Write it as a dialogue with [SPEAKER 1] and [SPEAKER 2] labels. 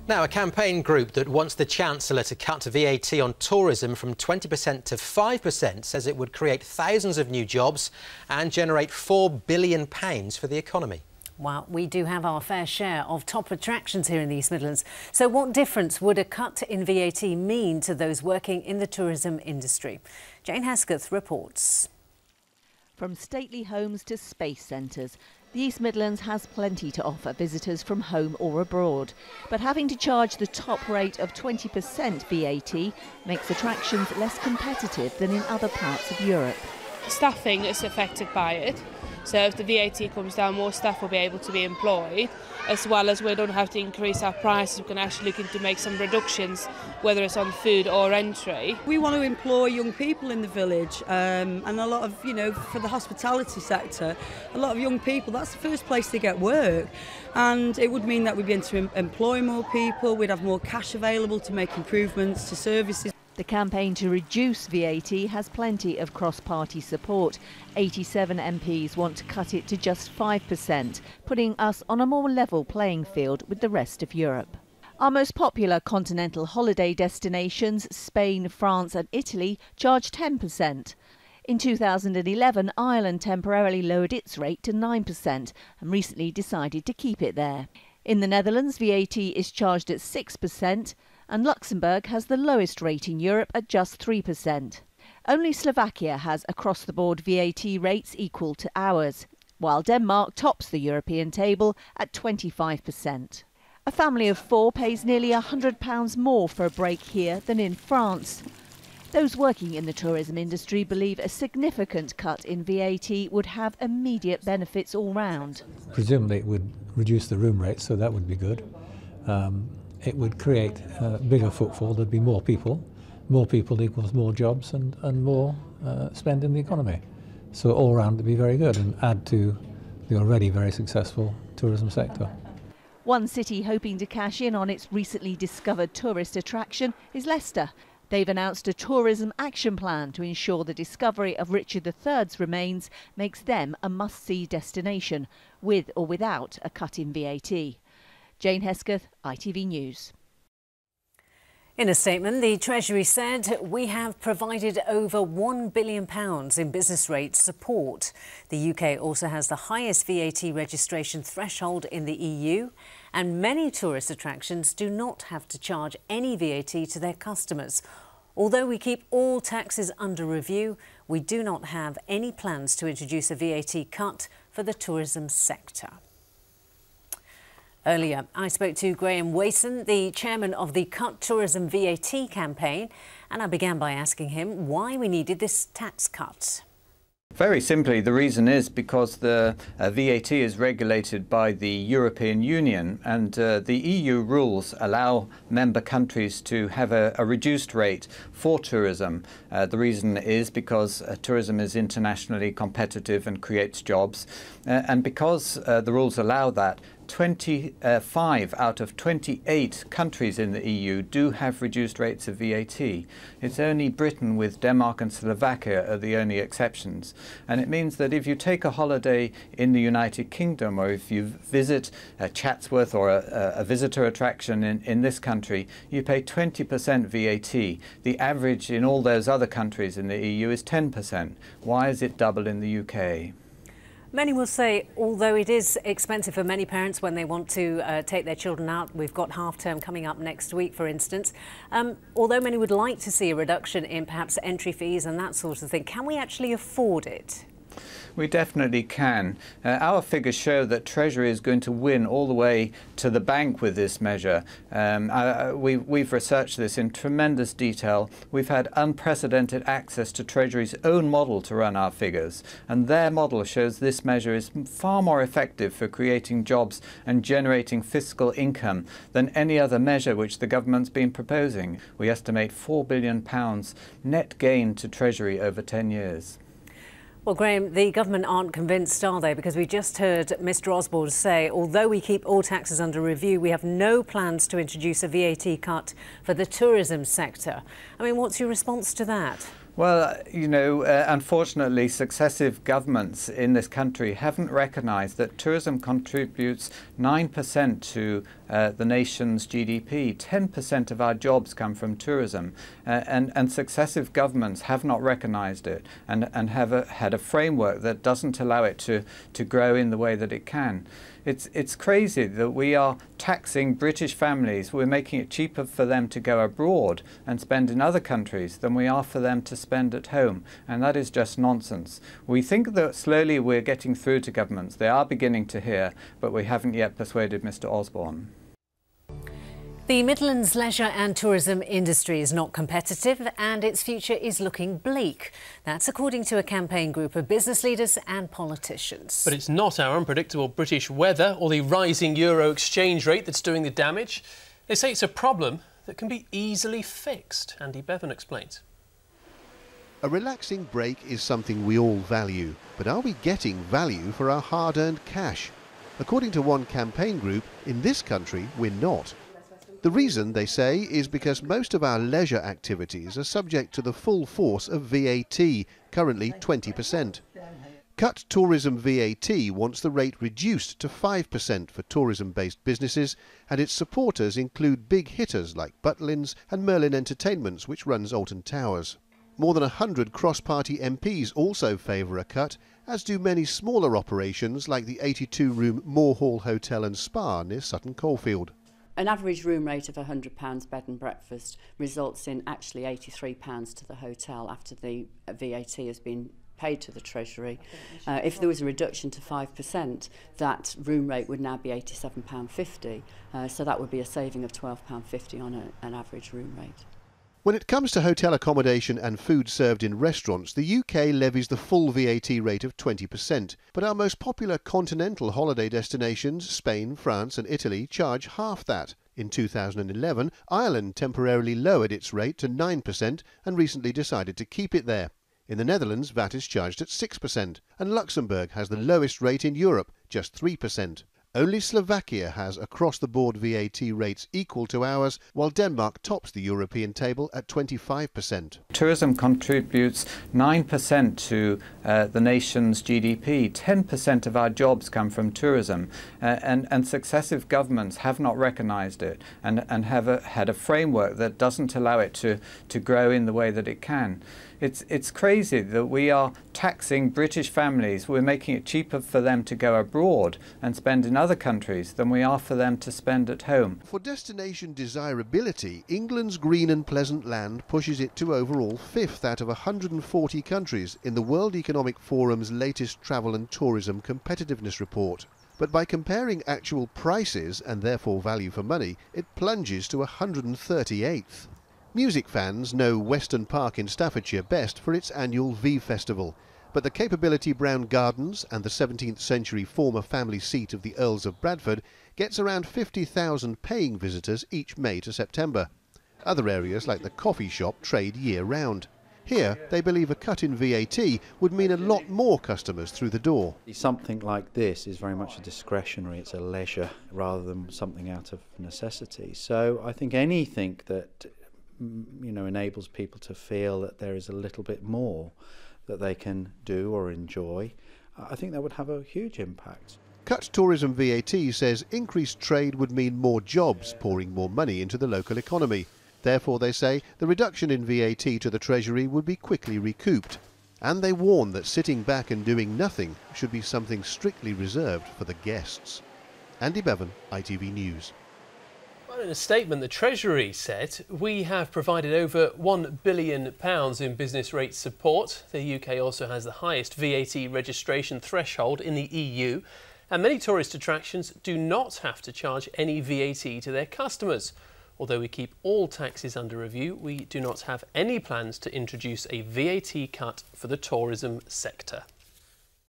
[SPEAKER 1] Now, a campaign group that wants the Chancellor to cut VAT on tourism from 20% to 5% says it would create thousands of new jobs and generate £4 billion for the economy.
[SPEAKER 2] Well, we do have our fair share of top attractions here in the East Midlands. So what difference would a cut in VAT mean to those working in the tourism industry? Jane Hesketh reports.
[SPEAKER 3] From stately homes to space centres, the East Midlands has plenty to offer visitors from home or abroad. But having to charge the top rate of 20% VAT makes attractions less competitive than in other parts of Europe.
[SPEAKER 4] Staffing is affected by it. So if the VAT comes down, more staff will be able to be employed, as well as we don't have to increase our prices. We can actually look into make some reductions, whether it's on food or entry.
[SPEAKER 5] We want to employ young people in the village, and a lot of, for the hospitality sector, a lot of young people, that's the first place they get work. And it would mean that we'd be able to employ more people, we'd have more cash available to make improvements to services.
[SPEAKER 3] The campaign to reduce VAT has plenty of cross-party support. 87 MPs want to cut it to just 5%, putting us on a more level playing field with the rest of Europe. Our most popular continental holiday destinations, Spain, France and Italy, charge 10%. In 2011, Ireland temporarily lowered its rate to 9% and recently decided to keep it there. In the Netherlands, VAT is charged at 6%. And Luxembourg has the lowest rate in Europe at just 3%. Only Slovakia has across-the-board VAT rates equal to ours, while Denmark tops the European table at 25%. A family of four pays nearly £100 more for a break here than in France. Those working in the tourism industry believe a significant cut in VAT would have immediate benefits all round.
[SPEAKER 6] Presumably it would reduce the room rates, so that would be good. It would create bigger footfall. There'd be more people. More people equals more jobs and more spend in the economy. So all round it'd be very good and add to the already very successful tourism sector.
[SPEAKER 3] One city hoping to cash in on its recently discovered tourist attraction is Leicester. They've announced a tourism action plan to ensure the discovery of Richard III's remains makes them a must-see destination, with or without a cut in VAT. Jane Hesketh, ITV News.
[SPEAKER 2] In a statement, the Treasury said, "We have provided over £1 billion in business rate support." The UK also has the highest VAT registration threshold in the EU, and many tourist attractions do not have to charge any VAT to their customers. Although we keep all taxes under review, we do not have any plans to introduce a VAT cut for the tourism sector. Earlier, I spoke to Graham Weston, the chairman of the Cut Tourism VAT campaign, and I began by asking him why we needed this tax cut.
[SPEAKER 7] Very simply, the reason is because the VAT is regulated by the European Union, and the EU rules allow member countries to have a reduced rate for tourism. The reason is because tourism is internationally competitive and creates jobs, and because the rules allow that, 25 out of 28 countries in the EU do have reduced rates of VAT. It's only Britain with Denmark and Slovakia are the only exceptions. And it means that if you take a holiday in the United Kingdom, or if you visit Chatsworth or a visitor attraction in this country, you pay 20% VAT. The average in all those other countries in the EU is 10%. Why is it double in the UK?
[SPEAKER 2] Many will say, although it is expensive for many parents when they want to take their children out, we've got half-term coming up next week, for instance, although many would like to see a reduction in perhaps entry fees and that sort of thing, can we actually afford it?
[SPEAKER 7] We definitely can. Our figures show that Treasury is going to win all the way to the bank with this measure. We've researched this in tremendous detail. We've had unprecedented access to Treasury's own model to run our figures, and their model shows this measure is far more effective for creating jobs and generating fiscal income than any other measure which the government's been proposing. We estimate £4 billion net gain to Treasury over 10 years.
[SPEAKER 2] Well, Graham, the government aren't convinced, are they? Because we just heard Mr Osborne say, although we keep all taxes under review, we have no plans to introduce a VAT cut for the tourism sector. I mean, what's your response to that?
[SPEAKER 7] Well, you know, unfortunately, successive governments in this country haven't recognised that tourism contributes 9% to the nation's GDP. 10% of our jobs come from tourism, and successive governments have not recognised it and have had a framework that doesn't allow it to grow in the way that it can. It's crazy that we are taxing British families. We're making it cheaper for them to go abroad and spend in other countries than we are for them to spend at home. And that is just nonsense. We think that slowly we're getting through to governments. They are beginning to hear, but we haven't yet persuaded Mr. Osborne.
[SPEAKER 2] The Midlands leisure and tourism industry is not competitive and its future is looking bleak. That's according to a campaign group of business leaders and politicians.
[SPEAKER 8] But it's not our unpredictable British weather or the rising euro exchange rate that's doing the damage. They say it's a problem that can be easily fixed. Andy Bevan explains.
[SPEAKER 9] A relaxing break is something we all value, but are we getting value for our hard-earned cash? According to one campaign group, in this country we're not. The reason, they say, is because most of our leisure activities are subject to the full force of VAT, currently 20%. Cut Tourism VAT wants the rate reduced to 5% for tourism-based businesses, and its supporters include big hitters like Butlins and Merlin Entertainments, which runs Alton Towers. More than 100 cross-party MPs also favour a cut, as do many smaller operations like the 82-room Moor Hall Hotel and Spa near Sutton Coldfield.
[SPEAKER 10] An average room rate of £100 bed and breakfast results in actually £83 to the hotel after the VAT has been paid to the Treasury. If there was a reduction to 5%, that room rate would now be £87.50, so that would be a saving of £12.50 on an average room rate.
[SPEAKER 9] When it comes to hotel accommodation and food served in restaurants, the UK levies the full VAT rate of 20%, but our most popular continental holiday destinations, Spain, France and Italy, charge half that. In 2011, Ireland temporarily lowered its rate to 9% and recently decided to keep it there. In the Netherlands, VAT is charged at 6%, and Luxembourg has the lowest rate in Europe, just 3%. Only Slovakia has across-the-board VAT rates equal to ours, while Denmark tops the European table at 25%.
[SPEAKER 7] Tourism contributes 9% to the nation's GDP. 10% of our jobs come from tourism, and successive governments have not recognised it and have had a framework that doesn't allow it to grow in the way that it can. It's crazy that we are taxing British families. We're making it cheaper for them to go abroad and spend in other countries than we are for them to spend at home.
[SPEAKER 9] For destination desirability, England's green and pleasant land pushes it to overall 5th out of 140 countries in the World Economic Forum's latest travel and tourism competitiveness report. But by comparing actual prices and therefore value for money, it plunges to 138th. Music fans know Weston Park in Staffordshire best for its annual V Festival, but the Capability Brown Gardens and the 17th century former family seat of the Earls of Bradford gets around 50,000 paying visitors each May to September. Other areas like the coffee shop trade year-round. Here, they believe a cut in VAT would mean a lot more customers through the door.
[SPEAKER 11] Something like this is very much a discretionary, it's a leisure rather than something out of necessity. So I think anything that enables people to feel that there is a little bit more that they can do or enjoy, I think that would have a huge impact.
[SPEAKER 9] Cut Tourism VAT says increased trade would mean more jobs, pouring more money into the local economy. Therefore, they say, the reduction in VAT to the Treasury would be quickly recouped. And they warn that sitting back and doing nothing should be something strictly reserved for the guests. Andy Bevan, ITV News.
[SPEAKER 8] In a statement, the Treasury said, we have provided over £1 billion in business rate support. The UK also has the highest VAT registration threshold in the EU, and many tourist attractions do not have to charge any VAT to their customers. Although we keep all taxes under review, we do not have any plans to introduce a VAT cut for the tourism sector.